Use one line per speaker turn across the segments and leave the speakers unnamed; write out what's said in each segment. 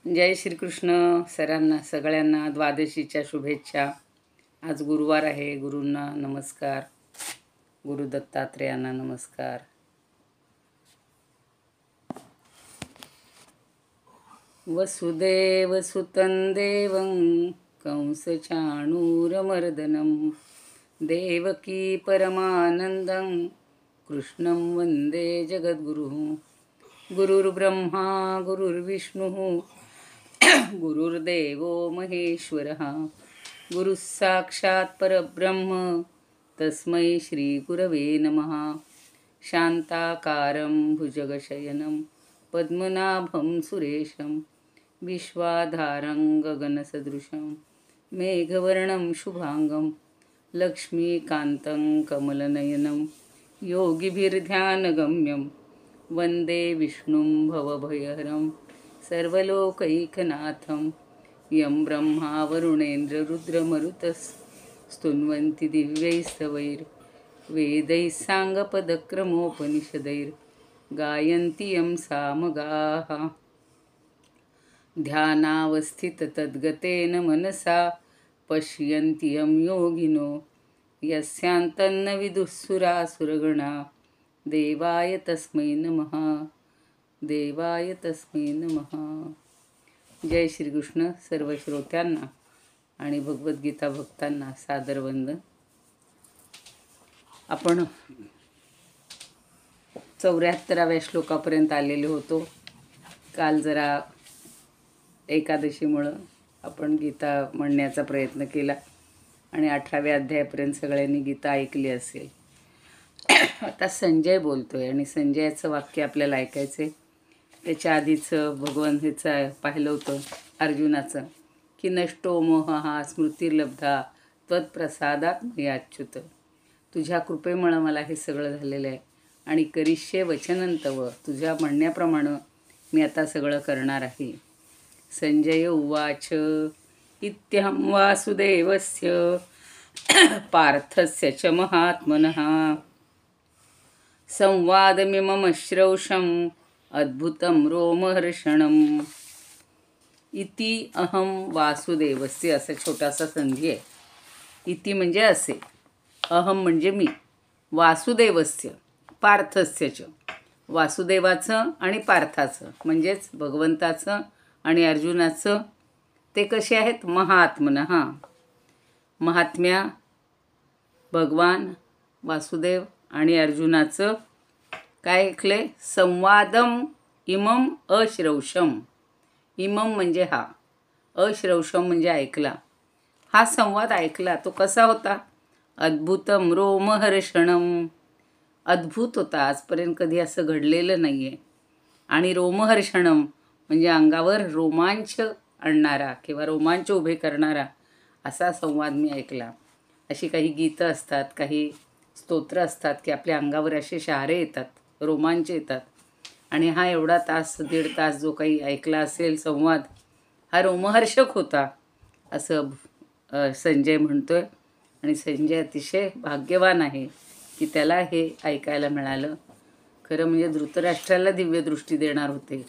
जय श्रीकृष्ण सगळ्यांना द्वादशीच्या शुभेच्छा। आज गुरुवार आहे, गुरूंना नमस्कार, गुरु दत्तात्रेयांना नमस्कार। वसुदेव सुतं देवं कंसचाणूरमर्दनं देवकी परमानंदं कृष्णं वंदे जगद्गुरुः। गुरुर्ब्रह्मा गुरुर्विष्णुः गुरुर्देवो महेश्वरः गुरुः साक्षात् परब्रह्म तस्मै श्री गुरवे नमः। शान्ताकारं भुजगशयनं पद्मनाभं सुरेशं विश्वाधारं गगनसदृशं मेघवर्णं शुभांगं लक्ष्मीकान्तं कमलनयनं योगिभिर्ध्यानगम्यं वन्दे विष्णुं भवभयहरं सर्वलोकैकनाथं यं ब्रह्मा वरुणेन्द्र रुद्रमरुतस्तुन्वन्ति दिव्यैस्तवैर्वेदैः साङ्गपदक्रमोपनिषदैर्गायन्ति यं सामगाः। ध्यानावस्थिततद्गतेन मनसा पश्यन्ति यं योगिनो यस्यान्तन्न विदुःसुरासुरगणा देवाय तस्मै नमः, देवाय तस्मै नमः। जय श्रीकृष्ण सर्व श्रोत्यांना आणि भगवद्गीता भक्तांना सादर वंदन। आपण 74व्या श्लोकापर्यंत आलेले होतो। काल जरा एकादशीमुळं आपण गीता म्हणण्याचा प्रयत्न केला आणि 18व्या अध्यायापर्यंत सगळ्यांनी गीता ऐकली असेल। आता संजय बोलतोय आणि संजयाचं वाक्य आपल्याला ऐकायचं आहे। त्याच्या आधीचं भगवान हेचं पाहिलं होतं अर्जुनाचं की नष्टो मोहः स्मृतिर्लब्धा त्वत्प्रसादात् मयाच्युत। तुझ्या कृपेमुळं मला हे सगळं झालेलं आहे आणि करिष्ये वचनं तव, तुझ्या म्हणण्याप्रमाणे मी आता सगळं करणार आहे। संजय उवाच इत्यहं वासुदेवस्य पार्थस्य च महात्मनः संवादमिममश्रौषम् अद्भुतं रोमहर्षणम्। इति अहम वासुदेवस्य, असा छोटासा संधी आहे। इति म्हणजे असे, अहम म्हणजे मी, वासुदेवस्य पार्थस्य च, वासुदेवाचं आणि पार्थाचं म्हणजेच भगवंताचं आणि अर्जुनाचं ते कसे आहेत, महात्मनः महात्म्या, भगवान वासुदेव आणि अर्जुनाचं काय ऐकले, संवादम इमम अश्रौषम, इमम म्हणजे हा, अश्रौषम म्हणजे ऐकला, हा संवाद ऐकला। तो कसा होता, अद्भुतम रोमहर्षणम, अद्भुत होता, आजपर्यंत कधी असं घडलेलं नाही आहे। आणि रोमहर्षणम म्हणजे अंगावर रोमांच आणणारा किंवा रोमांच उभे करणारा असा संवाद मी ऐकला। अशी काही गीतं असतात, काही स्तोत्र असतात की आपल्या अंगावर असे शहारे येतात, रोमांच येतात। आणि हा एवढा तास, 1.5 तास जो काही ऐकला असेल संवाद, हा रोमहर्षक होता असं संजय म्हणतोय। आणि संजय अतिशय भाग्यवान आहे की त्याला हे ऐकायला मिळालं। खरं म्हणजे धृतराष्ट्राला दिव्यदृष्टी देणार होते,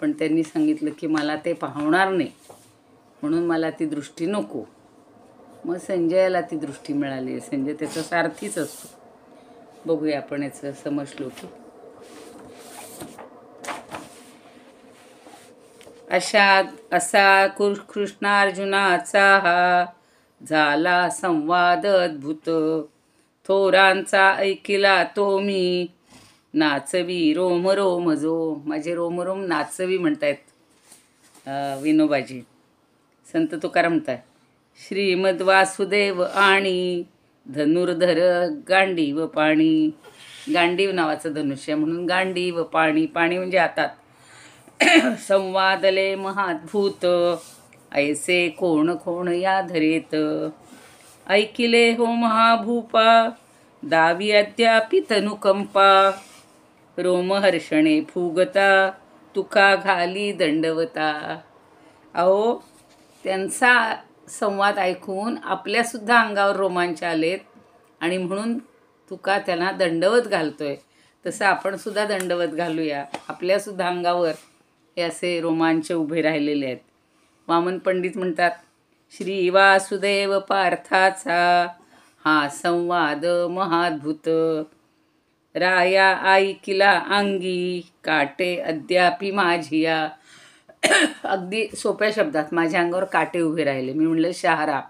पण त्यांनी सांगितलं की मला ते पाहणार नाही, म्हणून मला ती दृष्टी नको। मग संजयाला ती दृष्टी मिळाली। संजय त्याचा सारथीच असतो। बघूया आपण याचं समजलो की असा कृष्णार्जुनाचा हा झाला संवाद अद्भुत, थोरांचा ऐकिला तो मी नाचवी रोम रोम जो, माझे रोम रोम नाचवी म्हणतायत विनोबाजी। संत तुकाराम म्हणतात श्रीमद वासुदेव आणि धनुर्धर गांडीव पाणी, गांडीव नावाचं धनुष्य म्हणून गांडीव पाणी, पाणी म्हणजे हातात। संवादले महाद्भूत ऐसे कोण कोण या धरेत, ऐकिले हो महाभूपा दावी अद्यापि तनुकंपा, रोमहर्षणे फुगता तुका घाली दंडवता। अहो, त्यांचा संवाद ऐकून आपल्यासुद्धा अंगावर रोमांच आलेत आणि म्हणून तुका त्यांना दंडवत घालतोय। तसं आपण सुद्धा दंडवत घालूया, आपल्यासुद्धा अंगावर हे असे रोमांच उभे राहिलेले आहेत. वामन पंडित म्हणतात, श्री वासुदेव पार्थाचा हा संवाद महाद्भुत, राया ऐकिला अंगी काटे अद्यापि माझिया. अगदी सोप्या शब्दात माझ्या अंगावर काटे उभे राहिले. मी म्हणलं शहारा.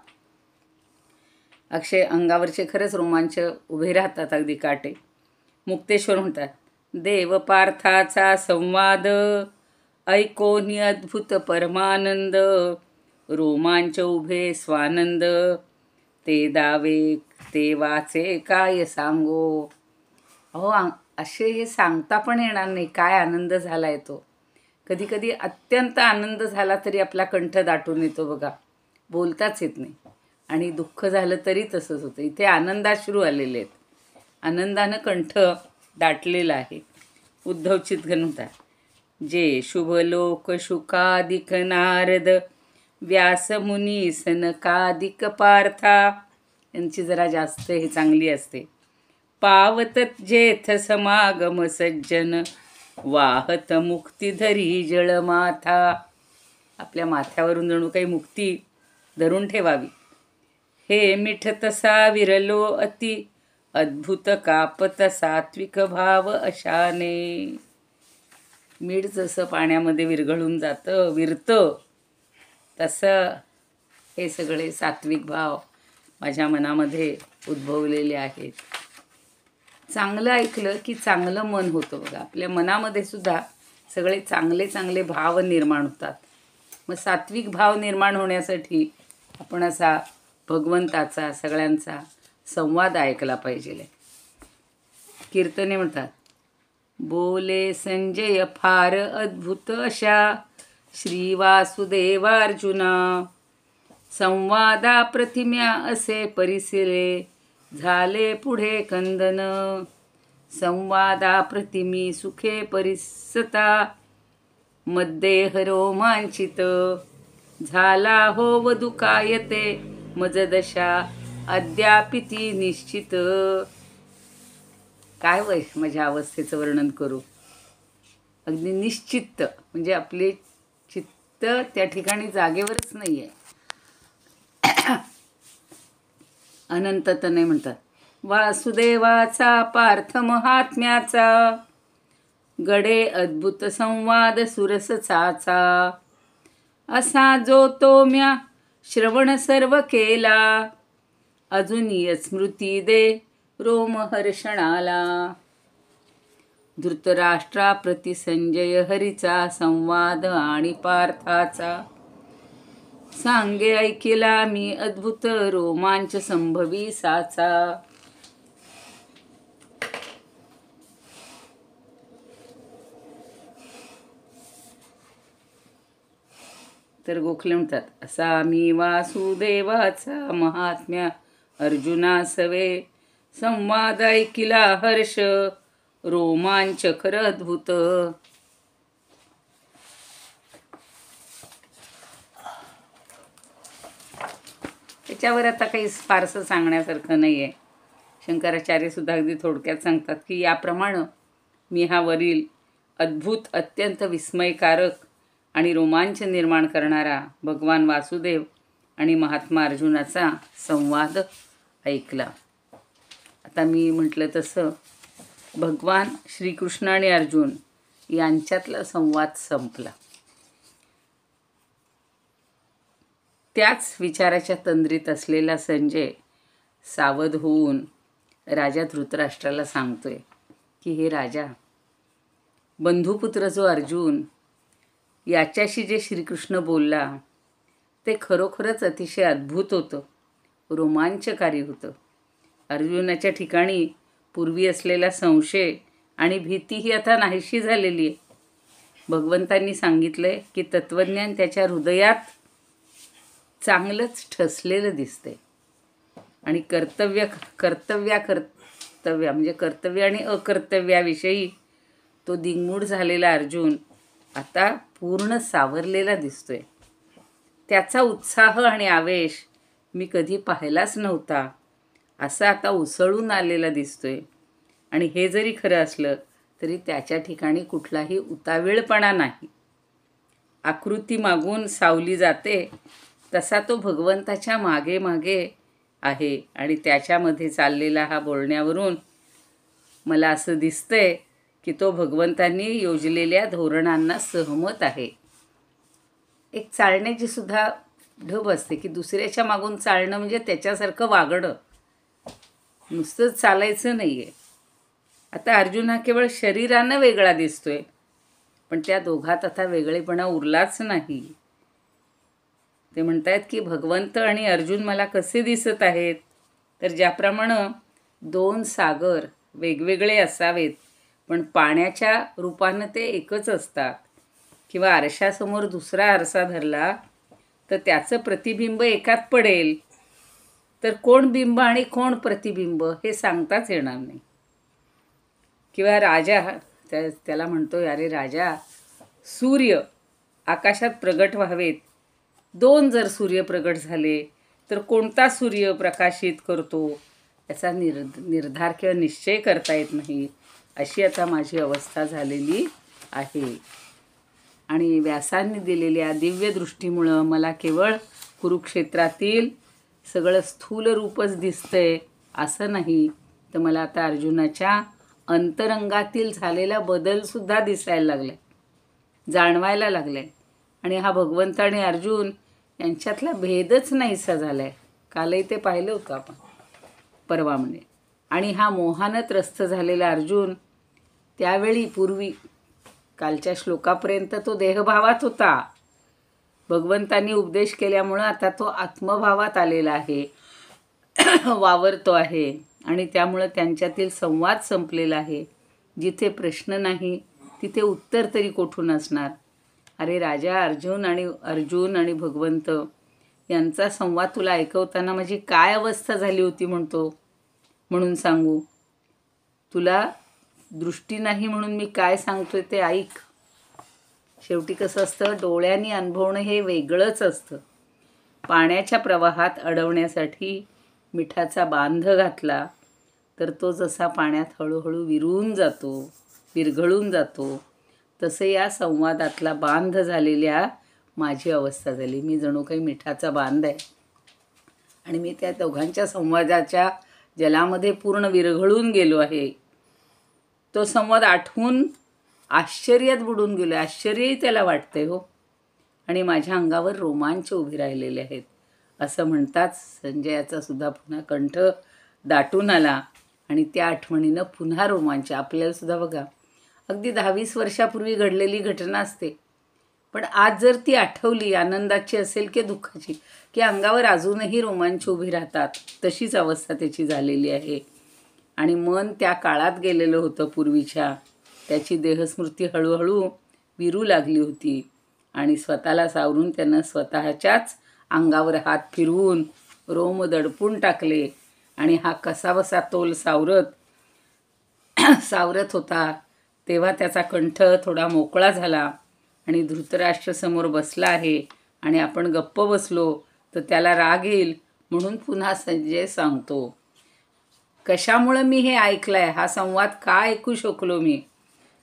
अक्षय अंगावरचे खरंच रोमांच उभे राहतात, अगदी काटे. मुक्तेश्वर म्हणतात, देव पार्थाचा संवाद ऐकोनी अद्भुत परमानंद, रोमांच उभे स्वानंद, ते दावे ते वाचे काय सांगो. अहो असे हे सांगता पण येणार नाही काय आनंद झाला आहे तो. कधी कधी अत्यंत आनंद झाला तरी आपला कंठ दाटून येतो बघा, बोलताच येत नाही. आणि दुःख झालं तरी तसंच होतं. इथे आनंदाश्रू आलेले आहेत, आनंदानं कंठ दाटलेला आहे. उद्धव चितघन होता, जे शुभलोक शुकादिक नारद, व्यासमुनी सनकादिक पार्था. यांची जरा जास्त हे चांगली असते. पावत जेथ समागम सज्जन, वाहत मुक्ती धरी जळमाथा. आपल्या माथ्यावरून जणू काही मुक्ती धरून ठेवावी. हे मिठ तसा विरलो अति, अद्भुत कापत सात्विक भाव अशाने. मीठ जसं पाण्यामध्ये विरघळून जातं, विरतं, तसं हे सगळे सात्विक भाव माझ्या मनामध्ये उद्भवलेले आहेत. चांगलं ऐकलं की चांगलं मन होतं बघा. आपल्या मनामध्ये सुद्धा सगळे चांगले चांगले भाव निर्माण होतात. मग सात्विक भाव निर्माण होण्यासाठी आपण असा भगवंताचा सगळ्यांचा संवाद ऐकला पाहिजे. कीर्तने म्हणतात, बोले संजय फार अद्भुत अशा, श्री वासुदेवार्जुना, संवादा प्रतिम्या असे परिसिले, झाले पुढे कंदन. संवादा प्रतिमी सुखे परिसता, मद्देह रोमांचित, झाला हो वधू कायते मज दशा, अद्यापिती निश्चित. काय वय माझ्या अवस्थेचं वर्णन करू. अगदी निश्चित म्हणजे आपले चित्त त्या ठिकाणी जागेवरच नाही आहे. अनंत तनय म्हणतात, वासुदेवाचा पार्थ महात्म्याचा, गडे अद्भुत संवाद सुरसचाचा, असा जो तो म्या श्रवण सर्व केला, अजूनी स्मृती दे रोमहर्षणाला. धृतराष्ट्राप्रती संजय हरीचा संवाद आणि पार्थाचा, सांगे ऐकिला मी अद्भुत रोमांच संभवी साचा. तर गोखले म्हणतात, असा मी वासुदेवाचा महात्म्या अर्जुना सवे, संवाद ऐकिला हर्ष रोमांच खरं अद्भुत. त्याच्यावर आता काही फारसं सांगण्यासारखं नाही आहे. शंकराचार्य सुद्धा अगदी थोडक्यात सांगतात की याप्रमाणे मी हा वरील अद्भुत अत्यंत विस्मयकारक आणि रोमांच निर्माण करणारा भगवान वासुदेव आणि महात्मा अर्जुनाचा संवाद ऐकला. आता मी म्हटलं तसं भगवान श्रीकृष्ण आणि अर्जुन यांच्यातला संवाद संपला. त्याच विचाराच्या तंद्रीत असलेला संजय सावध होऊन राजा धृतराष्ट्राला सांगतोय की हे राजा, बंधुपुत्र जो अर्जुन याच्याशी जे श्रीकृष्ण बोलला ते खरोखरच अतिशय अद्भुत होतं, रोमांचकारी होतं. अर्जुनाच्या ठिकाणी पूर्वी असलेला संशय आणि भीती ही आता नाहीशी झालेली आहे. भगवंतांनी सांगितलंय की तत्वज्ञान त्याच्या हृदयात चांगलंच ठसलेलं दिसतंय आणि कर्तव्य म्हणजे कर्तव्य आणि अकर्तव्याविषयी तो दिंगमूढ झालेला अर्जुन आता पूर्ण सावरलेला दिसतोय. त्याचा उत्साह आणि आवेश मी कधी पाहिलाच नव्हता, असा आता उसळून आलेला दिसतोय. आणि हे जरी खरं असलं तरी त्याच्या ठिकाणी कुठलाही उतावीळपणा नाही. आकृती मागून सावली जाते तसा तो भगवंताच्या मागे मागे आहे. आणि त्याच्यामध्ये चाललेला हा बोलण्यावरून मला असं दिसतंय की तो भगवंतांनी योजलेल्या धोरणांना सहमत आहे. एक चालण्याची सुद्धा ढब असते की दुसऱ्याच्या मागून चालणं म्हणजे त्याच्यासारखं वागणं, नुसतंच चालायचं नाही आहे. आता अर्जुन हा केवळ शरीरानं वेगळा दिसतोय, पण त्या दोघात आता वेगळेपणा उरलाच नाही. ते म्हणतायत की भगवंत आणि अर्जुन मला कसे दिसत आहेत, तर ज्याप्रमाणे दोन सागर वेगवेगळे असावेत पण पाण्याच्या रूपानं ते एकच असतात, किंवा आरशासमोर दुसरा आरसा धरला तर त्याचं प्रतिबिंब एकात पडेल, तर कोण बिंब आणि कोण प्रतिबिंब हे सांगताच येणार नाही. किंवा राजा त्याला म्हणतो, अरे राजा, सूर्य आकाशात प्रगट व्हावेत, दोन जर सूर्य प्रगट झाले तर कोणता सूर्य प्रकाशित करतो याचा निर्धार किंवा निश्चय करता येत नाही. अशी आता माझी अवस्था झालेली आहे. आणि व्यासांनी दिलेल्या दिव्य दृष्टीमुळं मला केवळ कुरुक्षेत्रातील सगळं स्थूल रूपच दिसतंय असं नाही, तर मला आता अर्जुनाच्या अंतरंगातील झालेला बदलसुद्धा दिसायला लागलाय, जाणवायला लागलाय. आणि हा भगवंत आणि अर्जुन यांच्यातला भेदच नाहीसा झाला आहे. कालही ते पाहिलं होतं आपण परवा म्हणे. आणि हा मोहानं त्रस्त झालेला अर्जुन त्यावेळी पूर्वी कालच्या श्लोकापर्यंत तो देहभावात होता. भगवंतांनी उपदेश केल्यामुळं आता तो आत्मभावात आलेला आहे, वावरतो आहे. आणि त्यामुळं त्यांच्यातील संवाद संपलेला आहे. जिथे प्रश्न नाही तिथे उत्तर तरी कोठून असणार. अरे राजा, अर्जुन आणि भगवंत यांचा संवाद तुला ऐकवताना माझी काय अवस्था झाली होती म्हणून सांगू. तुला दृष्टी नाही म्हणून मी काय सांगतोय ते ऐक. शेवटी कसं असतं, डोळ्यांनी अनुभवणं हे वेगळंच असतं. पाण्याच्या प्रवाहात अडवण्यासाठी मिठाचा बांध घातला तर तो जसा पाण्यात हळूहळू विरघळून जातो, तसं या संवादातला बांध झालेल्या माझी अवस्था झाली. मी जणू काही मिठाचा बांध आहे आणि मी त्या दोघांच्या संवादाच्या जलामध्ये पूर्ण विरघळून गेलो आहे. तो संवाद आठवून आश्चर्यात बुडून गेलो. आश्चर्यही त्याला वाटतंय हो. आणि माझ्या अंगावर रोमांच उभे राहिलेले आहेत. असं म्हणताच संजयाचा सुद्धा पुन्हा कंठ दाटून आला आणि त्या आठवणीनं पुन्हा रोमांच. आपल्याला सुद्धा बघा, अगदी 10-20 वर्षापूर्वी घडलेली घटना असते, पण आज जर ती आठवली, आनंदाची असेल की दुःखाची, की अंगावर अजूनही रोमांच उभी राहतात. तशीच अवस्था त्याची झालेली आहे. आणि मन त्या काळात गेलेलं होतं पूर्वीच्या, त्याची देहस्मृती हळूहळू विरू लागली होती. आणि स्वतःला सावरून त्यानं स्वतःच्याच अंगावर हात फिरवून रोम दडपून टाकले. आणि हा कसाबसा तोल सावरत होता तेव्हा त्याचा कंठ थोडा मोकळा झाला. आणि धृतराष्ट्र समोर बसला आहे आणि आपण गप्प बसलो तर त्याला राग येईल, म्हणून पुन्हा संजय सांगतो, कशामुळं मी हे ऐकलंय, हा संवाद का ऐकू शकलो मी.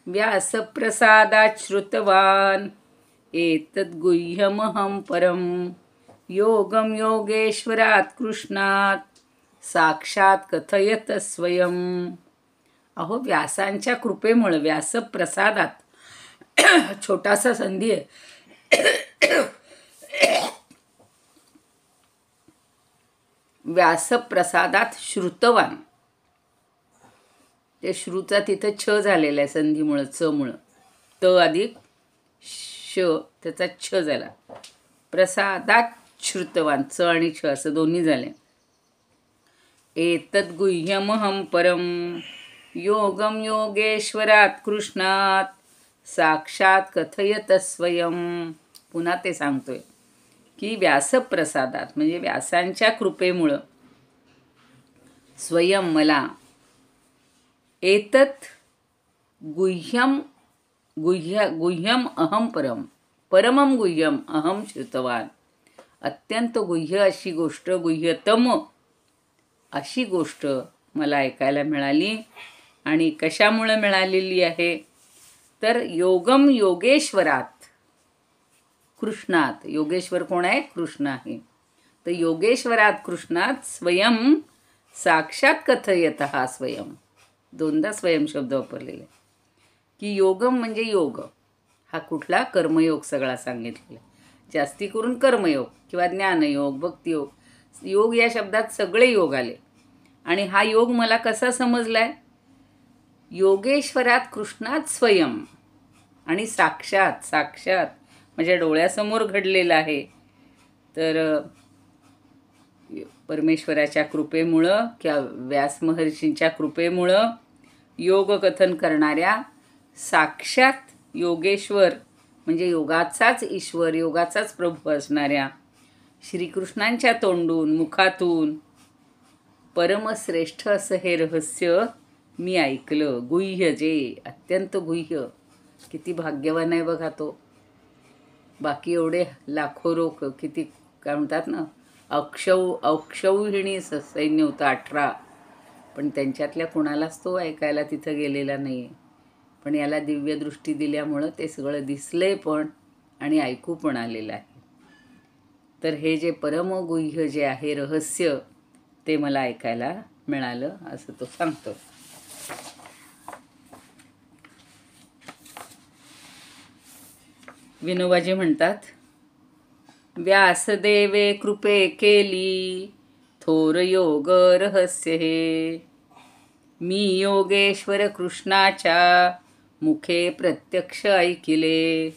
व्यासप्रसादात् श्रुतवान एतद् गुह्यमहं परम योगम योगेश्वरात् कृष्णात् साक्षात कथयत स्वयं. अहो, व्यासांच्या कृपेमुळं, व्यासप्रसादात, छोटासा संधी आहे, व्यासप्रसादात श्रुतवान, ते श्रुचा तिथं छ झालेला आहे संधीमुळं, चमुळं, त अधिक श त्याचा छ झाला. प्रसादात श्रुतवान, च आणि छ असं दोन्ही झाले. एतद् गुह्यमहं परम योगम योगेश्वरात् कृष्णात् साक्षात कथयत स्वयं. पुन्हा ते सांगतोय की व्यासप्रसादात म्हणजे व्यासांच्या कृपेमुळं स्वयं मला एतत् गुह्यम अहम परमम गुह्यम अहम श्रुतवान. अत्यंत गुह्य अशी गोष्ट, गुह्यतम अशी गोष्ट मला ऐकायला मिळाली. आणि कशामुळं मिळालेली आहे तर योगम योगेश्वरात, कृष्णात, योगेश्वर कोण आहे? कृष्ण आहे. तर योगेश्वरात कृष्णात स्वयं साक्षात कथयत हा स्वयं, दोनदा स्वयं शब्द वापरलेले. की योगम म्हणजे योग, हा कुठला? कर्मयोग सगळा सांगितलेला. जास्ती करून कर्मयोग किंवा ज्ञानयोग, भक्तियोग. योग या शब्दात सगळे योग आले. आणि हा योग मला कसा समजलाय? योगेश्वरात कृष्णात स्वयं आणि साक्षात, साक्षात माझ्या डोळ्यासमोर घडलेलं आहे. तर परमेश्वराच्या कृपेमुळं किंवा व्यास महर्षींच्या कृपेमुळं योगकथन करणाऱ्या साक्षात योगेश्वर म्हणजे योगाचाच ईश्वर, योगाचाच प्रभू असणाऱ्या श्रीकृष्णांच्या तोंडून, मुखातून परमश्रेष्ठ असं हे रहस्य मी ऐकलं. गुह्य, जे अत्यंत गुह्य. किती भाग्यवान आहे बघा तो. बाकी एवढे लाखो लोक, किती काय म्हणतात ना, अक्षौहिणी सैन्य होतं 18, पण त्यांच्यातल्या कुणालाच तो ऐकायला तिथं गेलेला नाही आहे. पण याला दिव्यदृष्टी दिल्यामुळं ते सगळं दिसलंय पण आणि ऐकू पण आलेलं आहे. तर हे जे परमगुह्य जे आहे रहस्य, ते मला ऐकायला मिळालं असं तो सांगतो. विनोबाजी म्हणतात, व्यासदेवे कृपे केली थोर योग रहस्य हे, मी योगेश्वर कृष्णाच्या मुखे प्रत्यक्ष ऐकिले.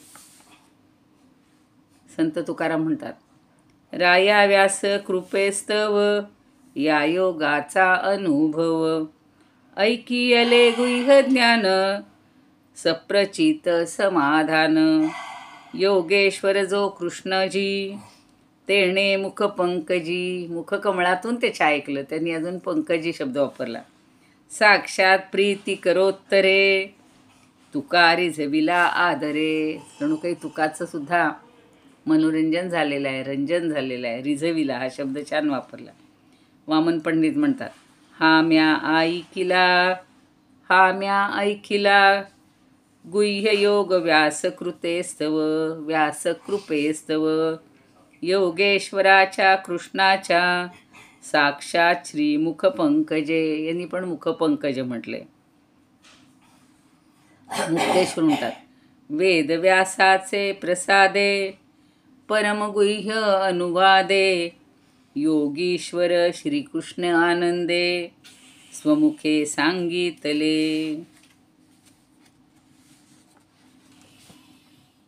संत तुकाराम म्हणतात, राया व्यास कृपेस्तव या योगाचा अनुभव, ऐकियले गुह्य ज्ञान सप्रचित समाधान. योगेश्वर जो कृष्णजी तेणे मुख पंकजी, मुख कमळातून त्याच्या ऐकलं, त्यांनी अजून पंकजी शब्द वापरला. साक्षात प्रीती करोत्तरे तुकारी झविला आदरे. जणू काही तुकाचं सुद्धा मनोरंजन झालेलं आहे, रंजन झालेलं आहे. रिझविला हा शब्द छान वापरला. वामन पंडित म्हणतात, हा म्या ऐकिला, हा म्या ऐकिला गुह्य योग व्यासकृतेस्तव, व्यासकृपेस्तव योगेश्वराच्या कृष्णाच्या साक्षात श्री मुखपंकजे. यांनी पण मुखपंकज म्हटले. मुक्तेश्वर म्हणतात, वेद व्यासाचे प्रसादे परमगुह्य अनुवादे, योगीश्वर श्रीकृष्ण आनंदे स्वमुखे सांगितले.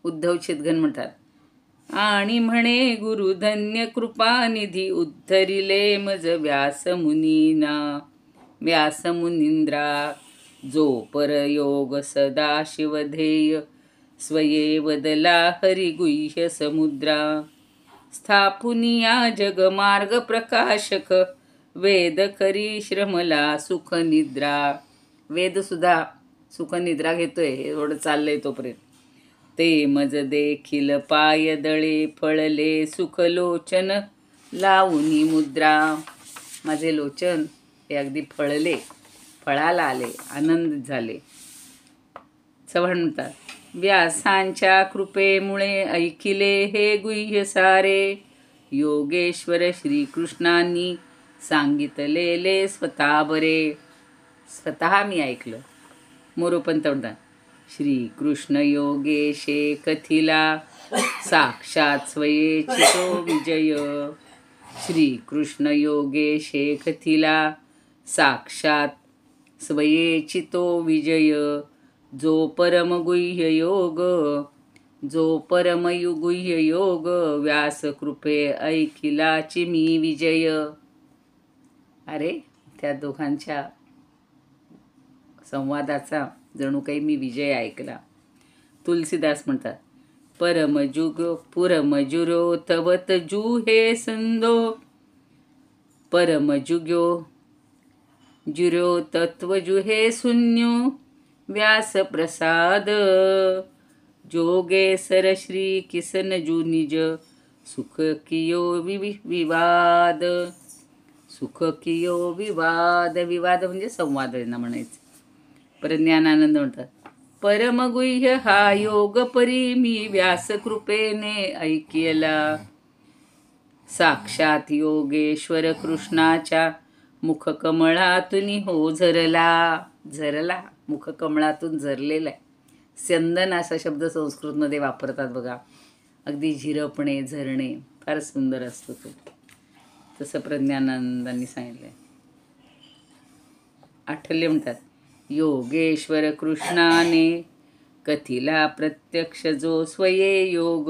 उद्धव चितघन म्हणतात, आणि म्हणे गुरुधन्य कृपानिधी उद्धरिले मज व्यासमुनीना, व्यासमुनींद्रा जो परयोग सदा शिवधेय स्वये वदला हरिगुह्य समुद्रा. स्थापुनिया जगमार्ग प्रकाशक वेद करी श्रमला सुखनिद्रा. वेदसुद्धा सुखनिद्रा घेतोय, हे एवढं चाललंय तोपर्यंत. ते मज देखील पायदळे फळले सुखलोचन लावूनी मुद्रा. माझे लोचन हे अगदी फळले, फळाला आले, आनंद झाले. चव्हाण म्हणतात, व्यासांच्या कृपेमुळे ऐकिले हे गुह्य सारे, योगेश्वर श्रीकृष्णांनी सांगितलेले स्वतः बरे. स्वतः मी ऐकलं. मोरोपंत म्हणतात, श्रीकृष्ण योगेशे कथिला साक्षात स्वयेची तो विजय. श्रीकृष्ण योगेशे कथिला साक्षात स्वयेची तो विजय. जो परमगुह्य योग, जो परमयुगुह्य योग व्यासकृपे ऐकिलाची मी विजय. अरे, त्या दोघांच्या संवादाचा जणू काही मी विजय ऐकला. तुलसीदास म्हणतात, परमजुगो पुरमजुरो तवत जू हे संदो, परमजुग्यो जुरो तत्वजु हे शून्यो व्यास प्रसाद. जोगे सर श्री किसन जू निज सुख कियो विवाद. सुख कियो विवाद, विवाद म्हणजे संवाद ना म्हणायचं. परत ज्ञानानंद म्हणतात, परमगुह्य हा योग परी मी व्यासकृपेने ऐकियला. साक्षात योगेश्वर कृष्णाच्या मुखकमळातून हो झरला मुखकमळातून झरलेला आहे. स्यंदन असा शब्द संस्कृतमध्ये वापरतात बघा. अगदी झिरपणे, झरणे, फार सुंदर असतो तो. तसं प्रज्ञानंदांनी सांगितलंय. आठवले म्हणतात, योगेश्वर कृष्णाने कथिला प्रत्यक्ष जो स्वये योग.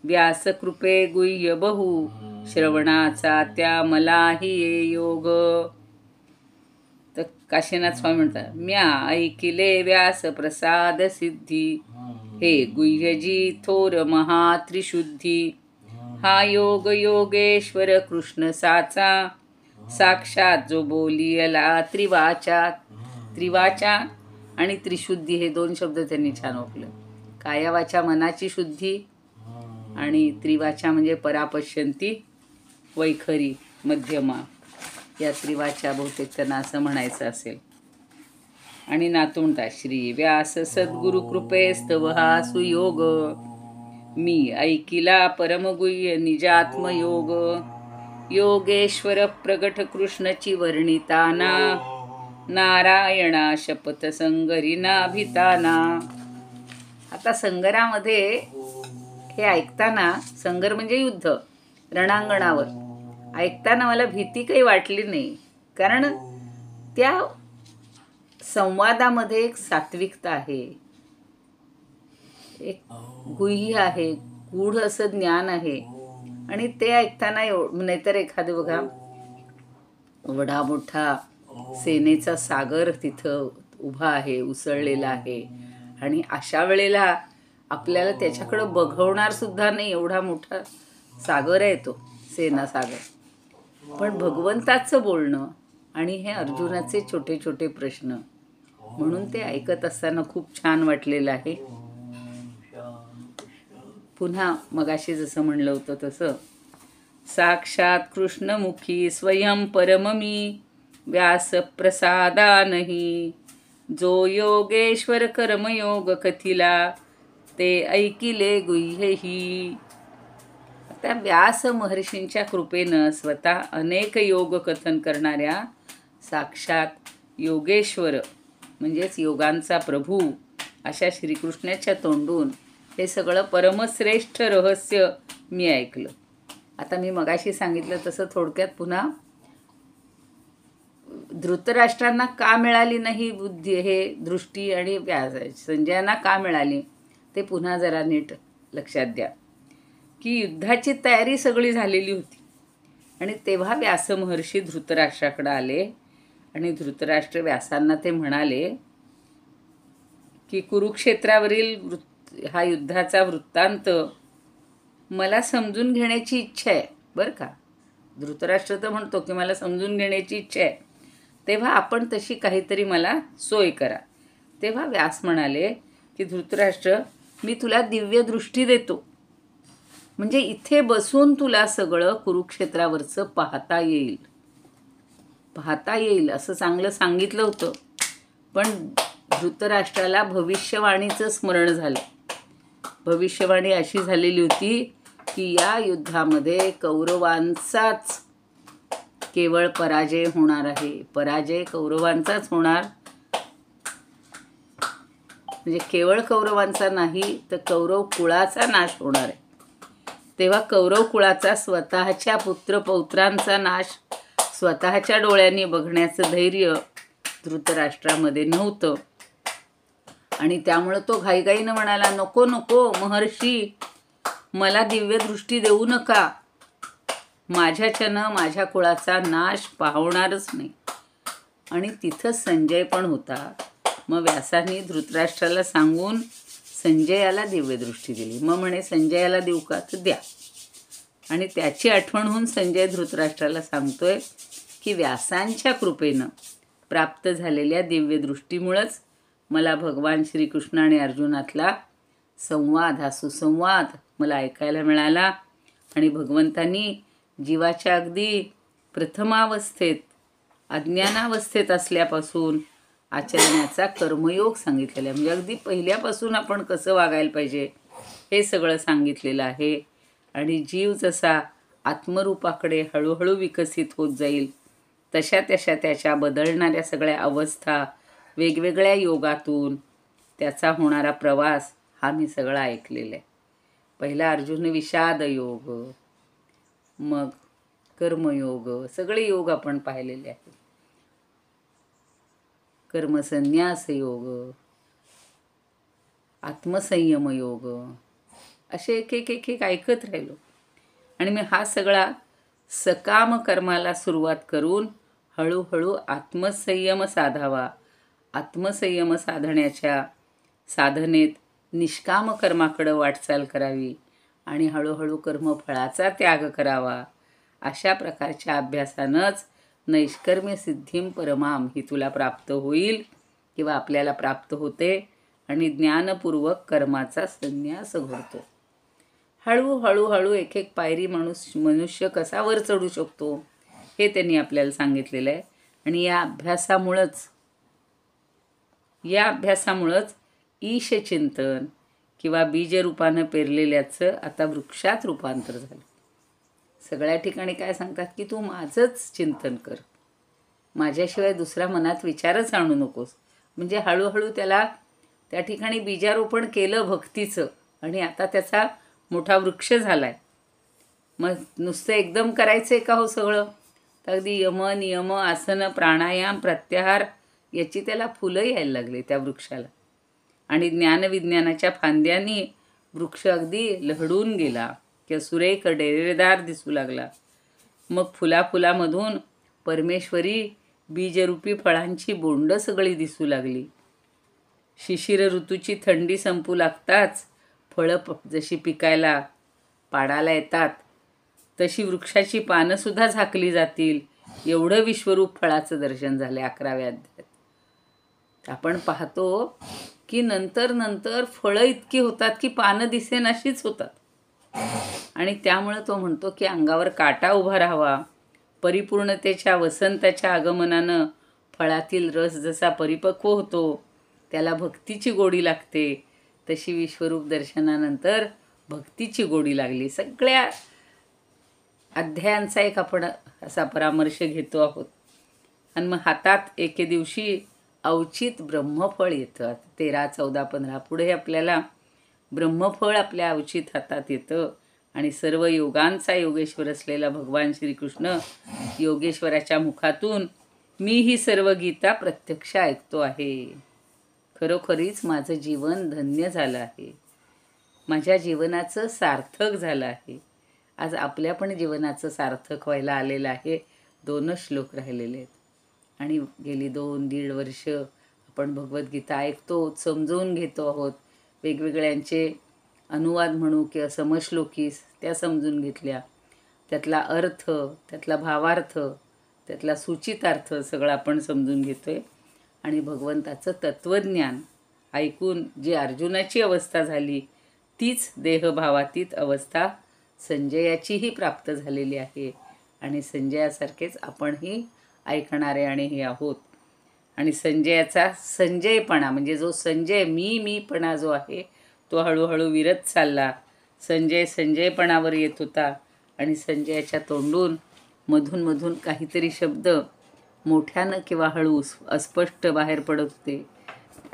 व्यासकृपे गुह्य बहु श्रवणाचा त्या मलाही ये योग. तर काशीनाथ स्वामी म्हणतात, म्या ऐकिले व्यास प्रसाद सिद्धी. हे गुह्यजी थोर महात्रिशुद्धी. हा योग योगेश्वर कृष्ण साचा. साक्षात जो बोलियला त्रिवाचा. त्रिवाचा आणि त्रिशुद्धी हे दोन शब्द त्यांनी छान वापरले. कायावाचा मनाची शुद्धी आणि त्रिवाचा म्हणजे परापश्यंती वैखरी मध्यमा. या त्रिवाचा बहुतेक त्यांना असं म्हणायचं असेल. आणि नातू म्हणतात, श्री व्यास सद्गुरु कृपेस्तव हा सुयोग. मी ऐकिला परमगुह्य निजात्मयोग. योगेश्वर प्रगट कृष्णची वर्णिताना. नारायणा शपथ संगरीना भिताना. आता संगरामध्ये हे ऐकताना, संगर म्हणजे युद्ध रणांगणावर, ऐकताना मला भीती काही वाटली नाही. कारण त्या संवादामध्ये एक सात्विकता आहे, एक गुह्य आहे, गूढ असं ज्ञान आहे. आणि ते ऐकताना नाहीतर एखादं बघा एवढा मोठा सेनेचा सागर तिथं उभा आहे, उसळलेला आहे. आणि अशा वेळेला आपल्याला त्याच्याकडं बघवणार सुद्धा नाही, एवढा मोठा सागर आहे तो सेना सागर. पण भगवंताचं बोलणं आणि हे अर्जुनाचे छोटे छोटे प्रश्न, म्हणून ते ऐकत असताना खूप छान वाटलेलं आहे. पुन्हा मगाशी जसं म्हणलं होतं तसं, साक्षात कृष्णमुखी स्वयं परममी. व्यास प्रसादानही जो योगेश्वर कर्मयोग कथिला. ते ऐकिले गुह्यही. आता व्यास महर्षींच्या कृपेनं स्वतः अनेक योग कथन करणाऱ्या साक्षात योगेश्वर म्हणजेच योगांचा प्रभू अशा श्रीकृष्णाच्या तोंडून हे सगळं परमश्रेष्ठ रहस्य मी ऐकलं. आता मी मगाशी सांगितलं तसं थोडक्यात पुन्हा, धृतराष्ट्रांना का मिळाली नाही बुद्धी, हे दृष्टी आणि संजयांना का मिळाली ते पुन्हा जरा नीट लक्षात द्या. की युद्धाची तयारी सगळी झालेली होती आणि तेव्हा व्यास महर्षी धृतराष्ट्राकडे आले आणि धृतराष्ट्र व्यासांना ते म्हणाले की कुरुक्षेत्रावरील हा युद्धाचा वृत्तांत मला समजून घेण्याची इच्छा आहे बरं का. धृतराष्ट्र तर म्हणतो की मला समजून घेण्याची इच्छा आहे, तेव्हा आपण तशी काहीतरी मला सोय करा. तेव्हा व्यास म्हणाले की धृतराष्ट्र, मी तुला दिव्य दृष्टी देतो, म्हणजे इथे बसून तुला सगळं कुरुक्षेत्रावरचं पाहता येईल असं चांगलं सांगितलं होतं. पण धृतराष्ट्राला भविष्यवाणीचं स्मरण झालं. भविष्यवाणी अशी झालेली होती की या युद्धामध्ये कौरवांचाच केवळ पराजय होणार आहे. पराजय कौरवांचाच होणार, म्हणजे केवळ कौरवांचा नाही तर कौरव कुळाचा नाश होणार आहे. तेव्हा कौरव कुळाचा स्वतःच्या पुत्रपौत्रांचा नाश स्वतःच्या डोळ्यांनी बघण्याचं धैर्य धृतराष्ट्रामध्ये नव्हतं. आणि त्यामुळं तो घाईघाईनं म्हणाला, नको नको महर्षी, मला दिव्य दृष्टी देऊ नका, माझ्याच्यानं माझ्या कुळाचा नाश पाहणारच नाही. आणि तिथं संजय पण होता. मग व्यासांनी धृतराष्ट्राला सांगून संजयाला दिव्यदृष्टी दिली. मग म्हणे संजयाला देऊ का, तर द्या. आणि त्याची आठवण होऊन संजय धृतराष्ट्राला सांगतोय की व्यासांच्या कृपेनं प्राप्त झालेल्या दिव्यदृष्टीमुळंच मला भगवान श्रीकृष्ण आणि अर्जुनातला संवाद, हा सुसंवाद मला ऐकायला मिळाला. आणि भगवंतांनी जीवाच्या अगदी प्रथमावस्थेत अज्ञानावस्थेत असल्यापासून आचरण्याचा कर्मयोग सांगितलेला आहे. म्हणजे अगदी पहिल्यापासून आपण कसं वागायला पाहिजे हे सगळं सांगितलेलं आहे. आणि जीव जसा आत्मरूपाकडे हळूहळू विकसित होत जाईल तशा तशा त्याच्या बदलणाऱ्या सगळ्या अवस्था, वेगवेगळ्या योगातून त्याचा होणारा प्रवास हा मी सगळा ऐकलेला आहे. पहिला अर्जुन विषाद योग, मग कर्मयोग, सगळे योग आपण पाहिलेले आहेत. कर्मसन्यास योग, आत्मसंयम योग, असे एक एक एक एक ऐकत राहिलो. आणि मी हा सगळा सकाम कर्माला सुरुवात करून हळूहळू आत्मसंयम साधावा, आत्मसंयम साधण्याच्या साधनेत निष्काम कर्माकडं वाटचाल करावी आणि हळूहळू कर्मफळाचा त्याग करावा. अशा प्रकारच्या अभ्यासानंच नैष्कर्म्य सिद्धीम परमाम ही तुला प्राप्त होईल किंवा आपल्याला प्राप्त होते आणि ज्ञानपूर्वक कर्माचा संन्यास घडतो. हळूहळू एक एक पायरी मनुष्य कसा वर चढू शकतो हे त्यांनी आपल्याला सांगितलेलं आहे. आणि या अभ्यासामुळंच ईशचिंतन किंवा बीजरूपानं पेरलेल्याचं आता वृक्षात रूपांतर झालं. सगळ्या ठिकाणी काय सांगतात की तू माझंच चिंतन कर, माझ्याशिवाय दुसरा मनात विचारच आणू नकोस. म्हणजे हळूहळू त्याला त्या ठिकाणी बीजारोपण केलं भक्तीचं आणि आता त्याचा मोठा वृक्ष झाला आहे. मग नुसतं एकदम करायचं आहे का हो सगळं? तर अगदी यम, नियम, आसन, प्राणायाम, प्रत्याहार याची त्याला फुलं यायला लागली त्या वृक्षाला. आणि ज्ञानविज्ञानाच्या फांद्यांनी वृक्ष अगदी लहडून गेला किंवा सुरेख डेरेदार दिसू लागला. मग फुलाफुलामधून परमेश्वरी बीजरूपी फळांची बोंड सगळी दिसू लागली. शिशिर ऋतूची थंडी संपू लागताच फळं जशी पिकायला पाडाला येतात तशी वृक्षाची पानंसुद्धा झाकली जातील एवढं विश्वरूप फळाचं दर्शन झालं 11व्या अध्यायात. आपण पाहतो की नंतर फळं इतकी होतात की पानं दिसेनाशीच होतात. आणि त्यामुळं तो म्हणतो की अंगावर काटा उभा राहावा. परिपूर्णतेच्या वसंताच्या आगमनानं फळातील रस जसा परिपक्व होतो, त्याला भक्तीची गोडी लागते, तशी विश्वरूप दर्शनानंतर भक्तीची गोडी लागली. सगळ्या अध्यायांचा एक आपण असा परामर्श घेतो आहोत. आणि मग हातात एके दिवशी अवचित ब्रह्मफळ येतं. 13, 14, 15 पुढे आपल्याला ब्रह्मफळ आपल्या अवचित हातात येतं. आणि सर्व योगांचा योगेश्वर असलेला भगवान श्रीकृष्ण योगेश्वराच्या मुखातून मी ही सर्व गीता प्रत्यक्ष ऐकतो आहे. खरोखरीच माझं जीवन धन्य झालं आहे, माझ्या जीवनाचं सार्थक झालं आहे. आज आपल्या पण जीवनाचं सार्थक व्हायला आलेलं आहे. 2च श्लोक राहिलेले आहेत. आणि गेली 2-1.5 वर्ष आपण भगवद्गीता ऐकतो, समजवून घेतो आहोत. वेगवेगळ्यांचे अनुवाद म्हणू किंवा समश्लोकी त्या समजून घेतल्या. त्यातला अर्थ, त्यातला भावार्थ, त्यातला सूचितार्थ सगळं आपण समजून घेतो आहे. आणि भगवंताचं तत्त्वज्ञान ऐकून जी अर्जुनाची अवस्था झाली तीच देहभावातीत अवस्था संजयाचीही प्राप्त झालेली आहे. आणि संजयासारखेच आपणही ऐकणारे आणि हे आहोत. आणि संजयाचा संजयपणा म्हणजे जो मीपणा जो आहे तो हळूहळू विरत चालला. संजयपणावर येत होता आणि संजयाच्या तोंडून मधून काहीतरी शब्द मोठ्यानं किंवा हळू अस्पष्ट बाहेर पडत होते.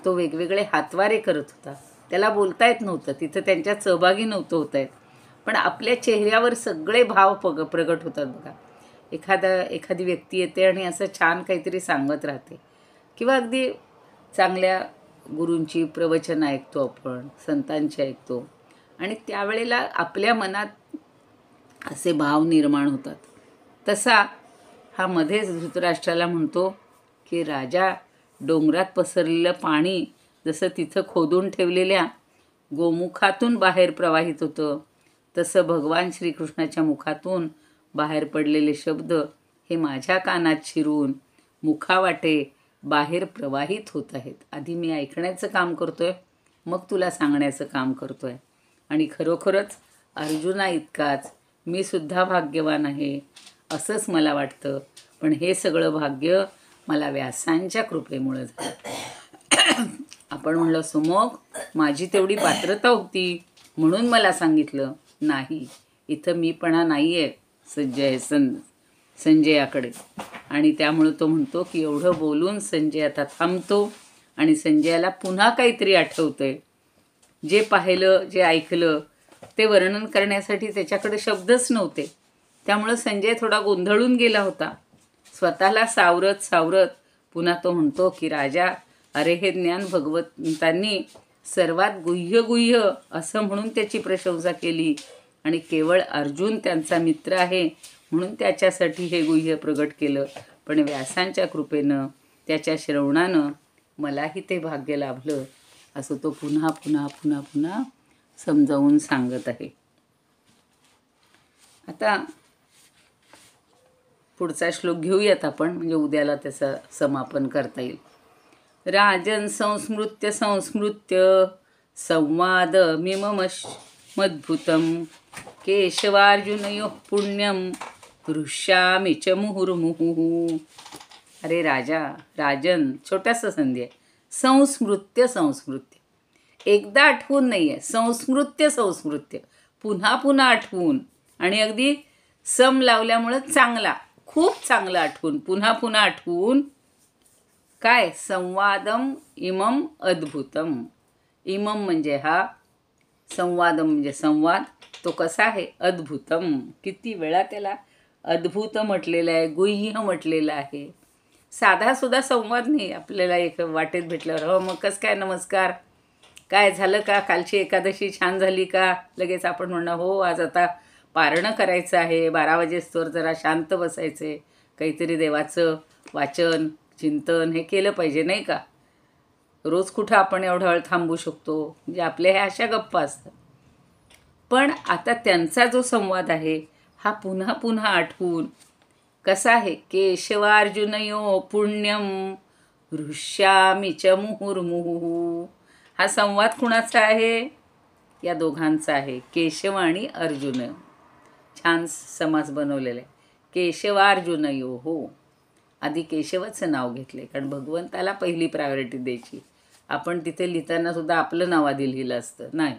तो वेगवेगळे हातवारे करत होता. त्याला बोलता येत नव्हतं, तिथं त्यांच्यात सहभागी नव्हतं होता येत, पण आपल्या चेहऱ्यावर सगळे भाव प्रगट होतात बघा. एखादी व्यक्ती येते आणि असं छान काहीतरी सांगत राहते किंवा अगदी चांगल्या गुरूंची प्रवचन ऐकतो आपण, संतांची ऐकतो आणि त्यावेळेला आपल्या मनात असे भाव निर्माण होतात. तसा हा मध्येच धृतराष्ट्राला म्हणतो की राजा डोंगरात पसरलेलं पाणी जसं तिथं खोदून ठेवलेल्या गोमुखातून बाहेर प्रवाहित होतं, तसं भगवान श्रीकृष्णाच्या मुखातून बाहेर पडलेले शब्द हे माझ्या कानात शिरून मुखावाटे बाहेर प्रवाहित होत आहेत. आधी मी ऐकण्याचं काम करतोय, मग तुला सांगण्याचं काम करतोय. आणि खरोखरच अर्जुना इतकाच मी सुद्धा भाग्यवान आहे असंच मला वाटतं. पण हे सगळं भाग्य मला व्यासांच्या कृपेमुळे झालं. आपण म्हणलं सुमोग माझी तेवढी पात्रता होती म्हणून मला सांगितलं. नाही, इथं मीपणा नाही आहे संजयाकडे. आणि त्यामुळं तो म्हणतो की एवढं बोलून संजय आता थांबतो आणि संजयाला पुन्हा काहीतरी आठवतंय. जे पाहिलं, जे ऐकलं ते वर्णन करण्यासाठी त्याच्याकडे शब्दच नव्हते. त्यामुळं संजय थोडा गोंधळून गेला होता. स्वतःला सावरत पुन्हा तो म्हणतो की राजा, अरे हे ज्ञान भगवंतांनी सर्वात गुह्य असं म्हणून त्याची प्रशंसा केली आणि केवळ अर्जुन त्यांचा मित्र आहे म्हणून त्याच्यासाठी हे गुह्य प्रगट केलं. पण व्यासांच्या कृपेनं, त्याच्या श्रवणानं मलाही ते भाग्य लाभलं, असं तो पुन्हा समजावून सांगत आहे. आता पुढचा श्लोक घेऊयात आपण, म्हणजे उद्याला त्याचं समापन करता येईल. राजन संस्मृत्य संवाद मद्भुतम केशवार्जुनयोः पुण्यम हृष्यामि च मुहुर्मुहुः. अरे राजन छोटासा संधी आहे. संस्मृत्य एकदा आठवून नाही आहे. संस्मृत्य पुन्हा आठवून, आणि अगदी सम लावल्यामुळं चांगला, खूप चांगला आठवून, पुन्हा आठवून. काय? संवादम इमम अद्भुतम. इमम म्हणजे हा, संवादम म्हणजे संवाद. तो कसा आहे? अद्भुतम. किती वेळा त्याला अद्भुत म्हटलेलं आहे, गुह्य म्हटलेलं आहे. साधासुद्धा संवाद नाही. आपल्याला एक वाटेत भेटल्यावर हो मग कसं काय, नमस्कार, काय झालं का, कालची एकादशी छान झाली का, लगेच आपण म्हणणं हो आज आता पारणं करायचं आहे, 12 वाजेस्तोवर जरा शांत बसायचे, काहीतरी देवाचं वाचन चिंतन हे केलं पाहिजे, नाही का. रोज कुठं आपण एवढा वेळ थांबू शकतो. म्हणजे आपल्या ह्या अशा गप्पा असतात. पण आता त्यांचा जो संवाद आहे हा पुन्हा आठवून कसा आहे? केशवार्जुनयो पुण्यम हृष्यामि च मुहुर्मुहुः. हा संवाद कुणाचा आहे? या दोघांचा आहे, केशव आणि अर्जुन. छान समास बनवलेला आहे. केशवार्जुनयो हो, आधी केशवाचं नाव घेतले, कारण भगवंताला पहिली प्रायोरिटी द्यायची. आपण तिथे लिहिताना सुद्धा आपलं नाव आधी लिहिलं असतं. नाही,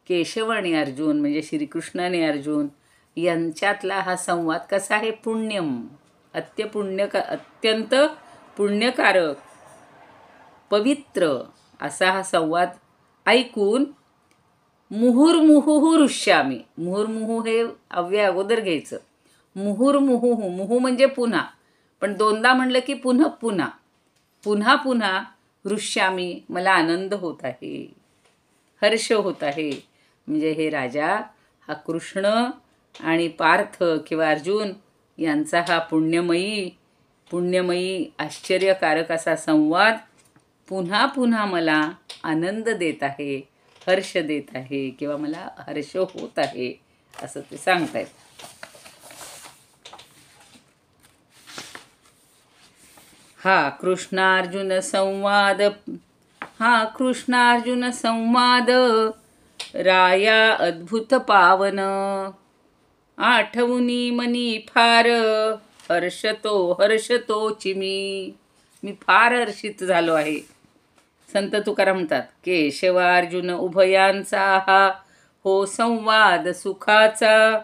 केशव आणि अर्जुन म्हणजे श्रीकृष्ण आणि अर्जुन यांच्यातला हा संवाद कसा आहे? पुण्यम, अत्यंत पुण्यकारक, पवित्र असा हा संवाद ऐकून मुहुर्मुहुः हृष्यामि. मुहुर्मुहू हे अव्यय अगोदर घ्यायचं. मुहुर्मुहुः, मुहू म्हणजे पुन्हा, पण दोनदा म्हणलं की पुन्हा हृष्यामि, मला आनंद होत आहे, हर्ष होत आहे. म्हणजे हे राजा, हा कृष्ण आणि पार्थ किंवा अर्जुन यांचा हा पुण्यमयी आश्चर्यकारक असा संवाद पुन्हा मला आनंद देत आहे, हर्ष देत आहे, किंवा मला हर्ष होत आहे, असं ते सांगतायत. हा कृष्णार्जुन संवाद राया अद्भुत पावन. आठवणी मनी फार हर्षतो मी फार हर्षित झालो आहे. संत तुकाराम म्हणतात, केशवार्जुन उभयांचा हा हो संवाद सुखाचा,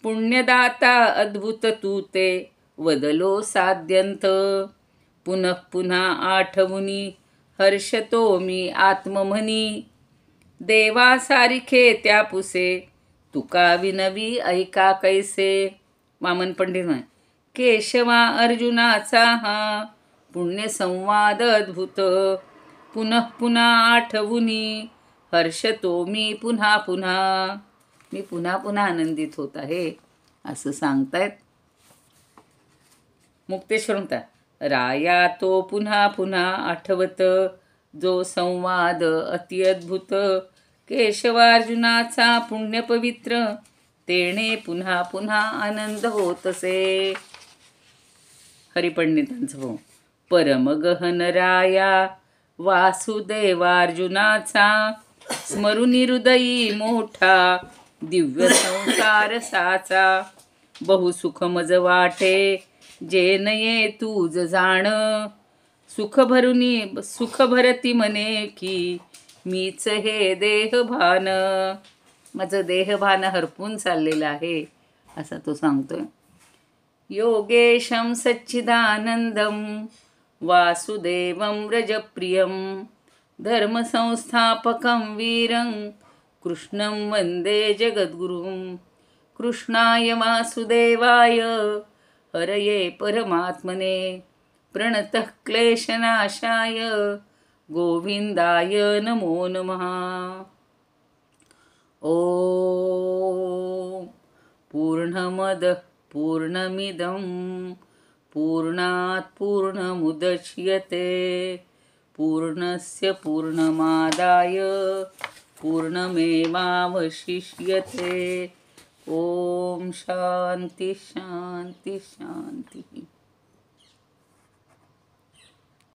पुण्यदाता अद्भुत तू ते वदलो साध्यंत. पुन्हा आठवणी हर्षतो मी आत्ममनी, देवा सारिखे त्या पुसे तुका विनवी ऐका कैसे. वामन पंडित म्हणे, केशवा अर्जुनाचा हा पुण्य संवाद अद्भुत, पुन्हा आठवुनी हर्षतो मी पुन्हा आनंदित होत आहे, असं सांगतायत. मुक्तेश्वर म्हणतात, राया तो पुन्हा आठवत, जो संवाद अतिअद्भुत, केशवार्जुनाचा पुण्य पवित्र, तेणे पुन्हा आनंद होतसे. हरिपंडितांचं भाऊ, परमगहन राया वासुदेवार्जुनाचा, स्मरुनी हृदयी मोठा दिव्य संसार साचा, बहुसुख मज वाटे जे नये तूज जाण, सुख भरती मने की मीच हे देहभान. माझं देहभान हरपून चाललेलं आहे असं तो सांगतोय. योगेशं सच्चिदानंदं वासुदेवं व्रजप्रियं धर्मसंस्थापकं वीरं कृष्णं वन्दे जगद्गुरुं. कृष्णाय वासुदेवाय हरये परमात्मने प्रणतः क्लेशनाशाय गोविंदाय नमो नमः. ॐ पूर्णमदः पूर्णमिदं पूर्णात् पूर्णमुदच्यते पूर्णस्य पूर्णमादाय पूर्णमेवावशिष्यते. ओम शांती शांती शांती.